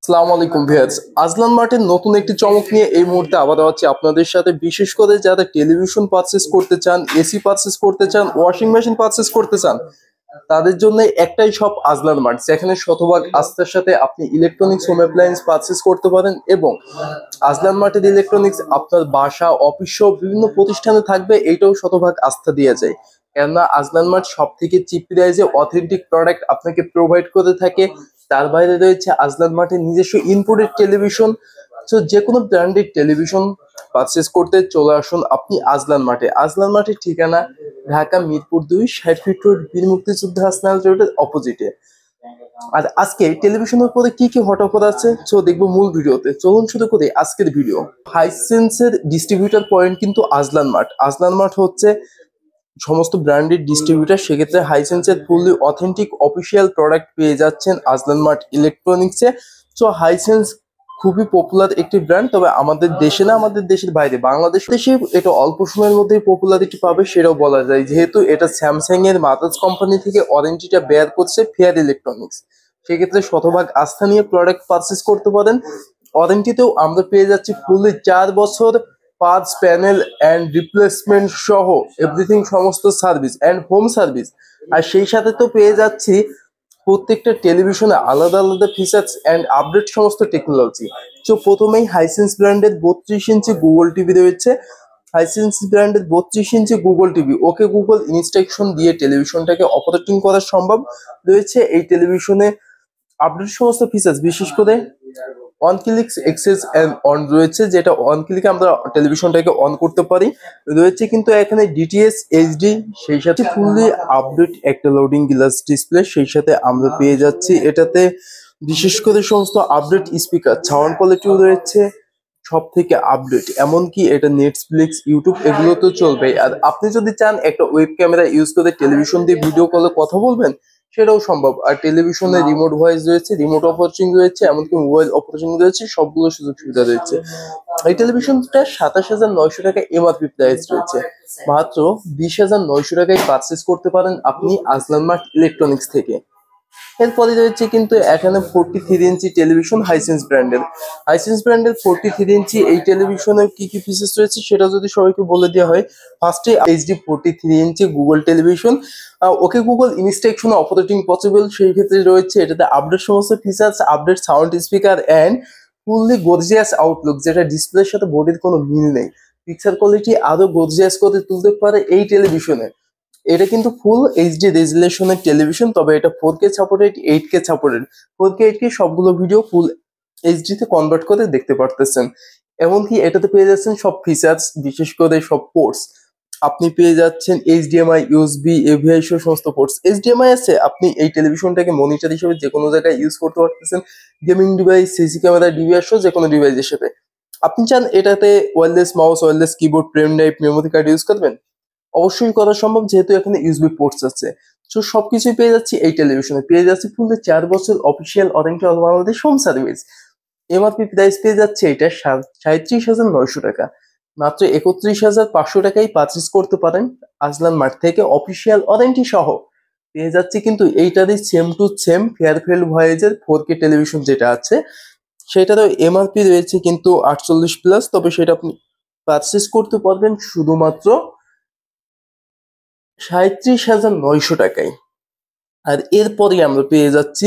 আসসালামু আলাইকুম ভিউয়ার্স। আজলান মার্টের নতুন একটি চমক নিয়ে এই মুহূর্তে আবার আছি আপনাদের সাথে। বিশেষ করে যারা টেলিভিশন পারচেজ করতে চান, এসি পারচেজ করতে চান, ওয়াশিং মেশিন পারচেজ করতে চান, তাদের জন্য একটাই শপ আজলান মার্ট, যেখানে শতভাগ আস্থার সাথে আপনি ইলেকট্রনিক্স হোম অ্যাপ্লায়েন্স পারচেজ করতে পারেন। এবং আজলান মার্টের ইলেকট্রনিক্স আপনার বাসা, অফিস সহ বিভিন্ন প্রতিষ্ঠানে থাকবে, এইটাও শতভাগ আস্থা দিয়ে যায়। কেননা আজলান মার্ট সব থেকে চিপ প্রাইসে অথেন্টিক প্রোডাক্ট আপনাকে প্রোভাইড করে থাকে। তার বাইরে রয়েছে আজলান মার্টের নিজস্ব ইনপুটেড টেলিভিশন। তো যে কোনো ব্র্যান্ডেড টেলিভিশন পারচেস করতে চলে আসুন আপনি আজলান মার্টে। আজলান মার্টের ঠিকানা ঢাকা মিরপুর 2, 60 ফিট রোড, বীর মুক্তিযোদ্ধা হাসনাল রোডের অপোজিটে। আর আজকে টেলিভিশনের পরে কি কি হট অফার আছে তো দেখবো মূল ভিডিওতে। চলুন শুরু করি আজকের ভিডিও। হাইসেন্সের ডিস্ট্রিবিউটর পয়েন্ট কিন্তু আজলান মার্ট। আজলান মার্ট হচ্ছে সমস্ত ব্র্যান্ডেড ডিস্ট্রিবিউটর, সেক্ষেত্রে হাইসেন্সের ফুললি অথেন্টিক অফিসিয়াল প্রোডাক্ট পেয়ে যাচ্ছেন আজলান মার্ট ইলেকট্রনিক্সে। সো হাইসেন্স খুবই পপুলার একটি ব্র্যান্ড, তবে আমাদের দেশে না, আমাদের দেশের বাইরে বাংলাদেশে এটা অল্প সময়ের মধ্যেই পপুলারিটি পাবে সেটাও বলা যায়, যেহেতু এটা স্যামসাং এর মাদার্স কোম্পানি থেকে ওয়ারেন্টিটা বেয়ার করছে ফেয়ার ইলেকট্রনিক্স। সেক্ষেত্রে শতভাগ আস্থা নিয়ে প্রোডাক্ট পারচেস করতে পারেন। ওয়ারেন্টিতেও আমরা পেয়ে যাচ্ছি ফুললি 4 বছর পার্টস, প্যানেল অ্যান্ড রিপ্লেসমেন্ট সহ এভরিথিং, সমস্ত সার্ভিস অ্যান্ড হোম সার্ভিস। আর সেই সাথে তো পেয়ে যাচ্ছি প্রত্যেকটা টেলিভিশনে আলাদা আলাদা ফিচার্স অ্যান্ড আপডেট সমস্ত টেকনোলজি। তো প্রথমেই হাইসেন্স ব্র্যান্ডের 32 ইঞ্চি গুগল টিভি রয়েছে। হাইসেন্স ব্র্যান্ডের 32 inch Google TV okay Google instruction দিয়ে টেলিভিশনটাকে অপারেটিং করা সম্ভব রয়েছে। এই টেলিভিশনে আপডেট সমস্ত ফিচার্স, বিশেষ করে on click access and on রয়েছে, যেটা অন ক্লিকে আমরা টেলিভিশনটাকে অন করতে পারি। রয়েছে কিন্তু এখানে ডিটিএস এইচডি, সেই সাথে ফুললি আপডেট একটা লোডিং গ্লাস ডিসপ্লে। সেই সাথে আমরা পেয়ে যাচ্ছি এটাতে বিশেষ করে সমস্ত আপডেট স্পিকার, সাউন্ড কোয়ালিটিও রয়েছে সব থেকে আপডেট। এমনকি এটা নেটফ্লিক্স, ইউটিউব এগুলো তো চলবে। আর আপনি যদি চান একটা ওয়েব ক্যামেরা ইউজ করে টেলিভিশন দিয়ে ভিডিও কলে কথা বলবেন, সেটাও সম্ভব। আর টেলিভিশনে রিমোট ভয়েস রয়েছে, রিমোট অপারেটিং রয়েছে, এমনকি মোবাইল অপারেটিং রয়েছে, সবগুলো সুযোগ সুবিধা রয়েছে। এই টেলিভিশনটা 27,900 টাকা এমআরপি প্রাইস রয়েছে। মাত্র 20,900 টাকায় পারচেস করতে পারেন আপনি আজলান মার্ট ইলেকট্রনিক্স থেকে। এরপরে রয়েছে কিন্তু এখানে 43 ইঞ্চি টেলিভিশন হাইসেন্স ব্র্যান্ডের। হাইসেন্স ব্র্যান্ডের 43 ইঞ্চি এই টেলিভিশনের কি কি ফিচার্স রয়েছে সেটা যদি সবাইকে বলে দেওয়া হয়। ফার্স্টে HD 43 inch Google television, okay Google instruction operating possible. সেই ক্ষেত্রে রয়েছে এটাতে আপডেট সমস্ত features, update sound speaker and fully gorgeous outlook, যেটা ডিসপ্লের সাথে বডির কোনো মিল নেই। পিকচার কোয়ালিটি আরো গর্জিয়াস করে তুলতে পারে এই টেলিভিশনে। এটা কিন্তু ফুল এইচডি রেজুলেশনের টেলিভিশন, তবে এটা 4K supported, 8K supported. 4K 8K সবগুলো ভিডিও ফুল এইচডি তে কনভার্ট করে দেখতে পারতেছেন। এমনকি এটাতে পেয়ে যাচ্ছেন সব ফিচার্স, বিশেষ করে সব পোর্টস আপনি পেয়ে যাচ্ছেন। এইচডিএমআই, ইউএসবি, এভিআই সহ সমস্ত পোর্টস। এইচডিএমআই আছে, আপনি এই টেলিভিশনটাকে মনিটর হিসেবে যে কোনো জায়গায় ইউজ করতে পারতেছেন। Gaming device, CC camera, DVR সহ যে কোনো ডিভাইসের সাথে। আপনি চান এটাতে wireless mouse, wireless keyboard, pen drive, memory card use করবেন, অবশ্যই করা সম্ভব, যেহেতু এখানে ইউএসবি পোর্টস আছে। তো সবকিছুই পেয়ে যাচ্ছি এই টেলিভিশনে। পেয়ে যাচ্ছি ফুললি 4 বছর official warranty all Bangladesh home service. MRP price পেয়ে যাচ্ছে এটা 37,900 টাকা। মাত্র 31,500 টাকায় পারচেস করতে পারেন আজলান মার্ট থেকে অফিসিয়াল ওয়ারেন্টি সহ। পেয়ে যাচ্ছি কিন্তু এইটারই সেম টু সেম ফেয়ারফিল্ড ভয়েজের 4K টেলিভিশন যেটা আছে, সেটারও এমআরপি রয়েছে কিন্তু 48+, তবে সেটা আপনি পারচেস করতে পারবেন শুধুমাত্র 37,900 টাকায়। আর এরপরে আমরা পেয়ে যাচ্ছি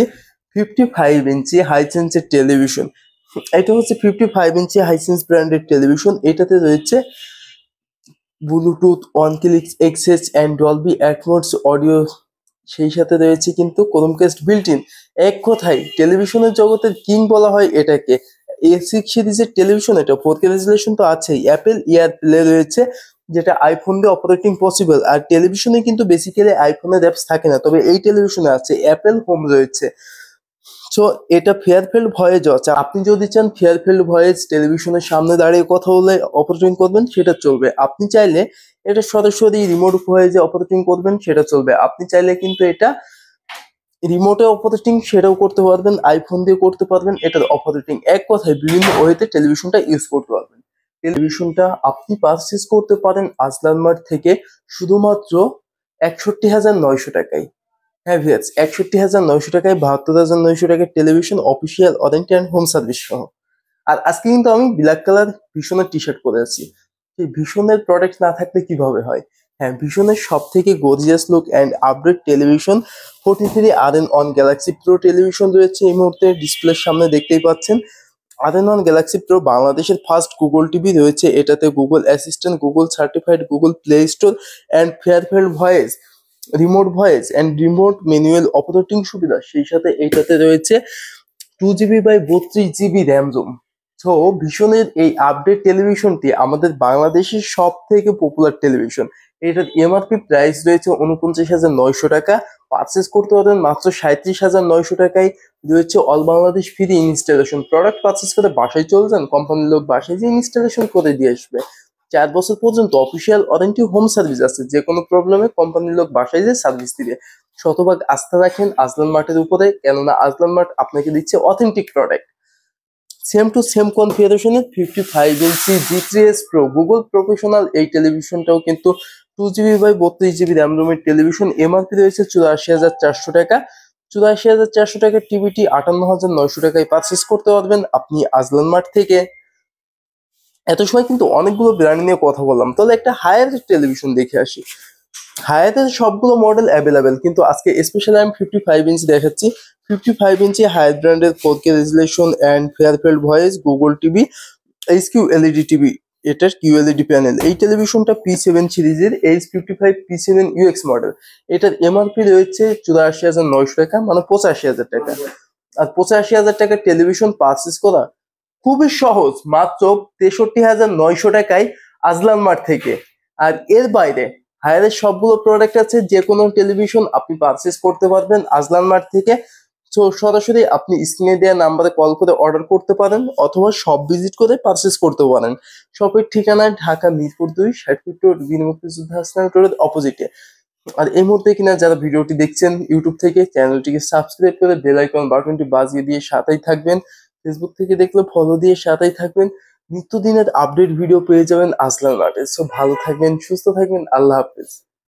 55 ইঞ্চি হাইসেন্সের টেলিভিশন। এটা হচ্ছে 55 ইঞ্চি হাইসেন্স ব্র্যান্ডের টেলিভিশন। এটাতে রয়েছে Bluetooth, one click access and Dolby Atmos audio, সেই সাথে রয়েছে কিন্তু ক্রোমকাস্ট বিল্ট ইন। এক কথায় টেলিভিশনের জগতের কিং বলা হয় এটাকে। A6 সিরিজের টেলিভিশন, এটা 4K রেজুলেশন তো আছেই, অ্যাপেল ইয়ার প্লে রয়েছে, যেটা আইফোন দিয়ে অপারেটিং পসিবল। আর টেলিভিশনে কিন্তু বেসিক্যালি আইফোনের অ্যাপস থাকে না, তবে এই টেলিভিশনে আছে, অ্যাপেল হোম রয়েছে। সো এটা ফেয়ারফিল্ড ভয়েজ আছে। আপনি যদি চান ফেয়ারফিল্ড ভয়েজ টেলিভিশনের সামনে দাঁড়িয়ে কথা বলে অপারেটিং করবেন, সেটা চলবে। আপনি চাইলে এটা সরাসরি রিমোট ভয়েজে অপারেটিং করবেন, সেটা চলবে। আপনি চাইলে কিন্তু এটা রিমোটে অপারেটিং সেটাও করতে পারবেন, আইফোন দিয়ে করতে পারবেন এটার অপারেটিং। এক কথায় বিভিন্ন ওয়েতে টেলিভিশনটা ইউজ করতে পারবেন। টেলিভিশনটা আপনি পারচেস করতে পারেন আজলান মার্ট থেকে শুধুমাত্র 61,900 টাকায়। হ্যাঁ ভিয়ার্স, ৬১,৯০০ টাকায় ৭২,৯০০ টাকার television, official warranty and home service সহ। আর আজকে কিন্তু আমি ব্ল্যাক কালার ভীষণের টি শার্ট পরে আছি। এই ভীষণের প্রোডাক্ট না থাকলে কিভাবে হয়? হ্যাঁ, ভীষণের সব থেকে gorgeous look and update television 43 RN1 galaxy pro television রয়েছে এই মুহূর্তে ডিসপ্লের সামনে দেখতেই পাচ্ছেন। RN1 গ্যালাক্সি প্রো বাংলাদেশের ফার্স্ট গুগল টিভি রয়েছে। এটাতে Google assistant, Google certified, Google play store and ফেয়ারফেল voice, remote voice and remote manual operating সুবিধা। সেই সাথে এইটাতে রয়েছে 2 GB বাই 32 GB র্যাম জোন। সো ভীষণের এই আপডেট টেলিভিশনটি আমাদের বাংলাদেশের সব থেকে পপুলার টেলিভিশন। এটার এমআরপি প্রাইস রয়েছে 49,900 টাকা। পারচেস করতে পারবেন মাত্র 37,900 টাকায়। রয়েছে all Bangladesh free installation. Product purchase করে বাসায় চলে যান, কোম্পানির লোক বাসায় যে ইনস্টলেশন করে দিয়ে আসবে। 4 বছর পর্যন্ত অফিসিয়াল ওয়ারেন্টি, হোম সার্ভিস আছে। যে কোনো প্রবলেমে কোম্পানির লোক বাসায় যেয়ে সার্ভিস দিবে। শতভাগ আস্থা রাখেন আজলান মার্টের উপরে, কেননা আজলান মার্ট আপনাকে দিচ্ছে authentic product. Same to same কনফিগারেশনে 55 inch G3S Pro Google professional এই টেলিভিশনটাও কিন্তু 2 GB বাই 32 GB র্যাম রোমের টেলিভিশন। এমআরপি রয়েছে 84,400 টাকা। 84,400 টাকার টিভিটি 58,900 টাকায় পারচেস করতে পারবেন আপনি আজলান মার্ট থেকে। এত সময় কিন্তু অনেকগুলো ব্র্যান্ড নিয়ে কথা বললাম, তাহলে একটা হায়ার টেলিভিশন দেখে আসি। হায়াতের সবগুলো মডেল অ্যাভেলেবেল, কিন্তু আজকে স্পেশালি আমি 55 ইঞ্চি দেখাচ্ছি। 55 ইঞ্চি হায়ার ব্র্যান্ডের 4K রেজুলেশন অ্যান্ড ফেয়ারফেল voice Google TV, HQ LED TV, এটার QLED প্যানেল। এই টেলিভিশনটা P7 সিরিজের H55 P7 UX মডেল। এটার এমআরপি রয়েছে 84,900 টাকা, মানে 85,000 টাকা। আর 85,000 টাকার টেলিভিশন পারচেস করা খুবই সহজ, মাত্র 63,900 টাকায় আজলান মার্ট থেকে। আর এর বাইরে হায়ারের সবগুলো প্রোডাক্ট আছে, যে কোনো টেলিভিশন আপনি পারচেস করতে পারবেন আজলান মার্ট থেকে। তো সরাসরি আপনি স্ক্রিনে দেওয়া নাম্বারে কল করে অর্ডার করতে পারেন, অথবা শপ ভিজিট করে পারচেস করতে পারেন। শপের ঠিকানা ঢাকা মিরপুর 2 60 ফিট রোড, বীর মুক্তিযোদ্ধা হাসনাইন রোডের অপোজিটে। আর এই মুহূর্তে কিনা যারা ভিডিওটি দেখছেন ইউটিউব থেকে, চ্যানেলটিকে সাবস্ক্রাইব করে বেল আইকন বাটনটি বাজিয়ে দিয়ে সাথেই থাকবেন। ফেসবুক থেকে দেখলে ফলো দিয়ে সাথেই থাকবেন। নিত্যদিনের আপডেট ভিডিও পেয়ে যাবেন আজলান মার্টে। সো ভালো থাকবেন, সুস্থ থাকবেন, আল্লাহ হাফেজ।